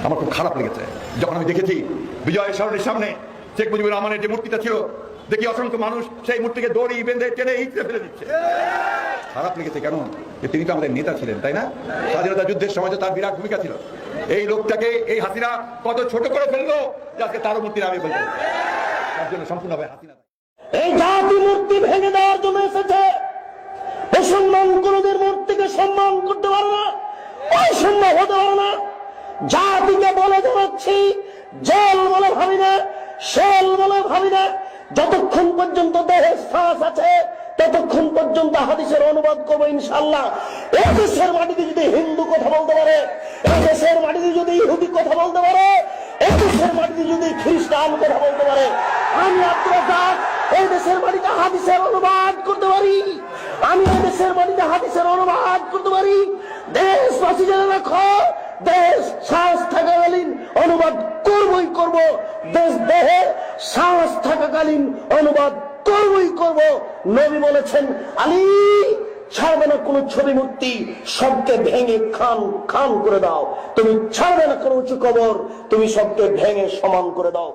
আমার খুব খারাপ লেগেছে যখন আমি দেখেছি বিজয় সরণির সামনে শেখ মুজিবুর রহমানের যে মূর্তিটা ছিল, দেখি অসংখ্য মানুষ সেই মূর্তিকে দড়ি বেঁধে টেনে ইঁচড়ে ফেলে দিচ্ছে। খারাপ লেগেছে কেন? যে তিনি তো আমাদের নেতা ছিলেন, তাই না? স্বাধীনতা যুদ্ধের সময় তো তার বিরাট ভূমিকা ছিল। এই লোকটাকে এই হাসিনা কত ছোট করে ফেললো যে আজকে তারও মূর্তি নামিয়ে ফেলতে, তার জন্য সম্পূর্ণভাবে হাসিনা এই জাতি মূর্তি ভেঙে দেওয়ার জন্য এসেছে। মুসলমান কোনদের মূর্তিকে সম্মান করতে পারে না, অসম্ভব হতে পারে না। জাতিকে বলে জানাচ্ছি, জেল বলে ভাবি না, শেল বলে ভাবি না। যতক্ষণ পর্যন্ত দেহে শ্বাস আছে ততক্ষণ পর্যন্ত হাদিসের অনুবাদ করবো ইনশাল্লাহ। এই দেশের মাটিতে যদি হিন্দু কথা বলতে পারে, এই দেশের মাটিতে যদি ইহুদি কথা বলতে পারে, এই দেশের মাটিতে যদি খ্রিস্টান কথা বলতে পারে, আমি আপনার এই দেশের মাটিতে হাদিসের অনুবাদ করতে পারি। আমি এই দেশের মাটিতে হাদিসের অনুবাদ করতে পারি। দেশবাসী জেনে রাখো, দেশ শ্বাস থাকাকালীন অনুবাদ করবই করব, দেশ দেহে শ্বাস থাকাকালীন অনুবাদ করবই করব। নবী বলেছেন, আলী ছাড়বে না কোন ছবি মূর্তি, সবকে ভেঙে খান খান করে দাও। তুমি ছাড়বে না কোন উঁচু কবর, তুমি সবকে ভেঙে সমান করে দাও।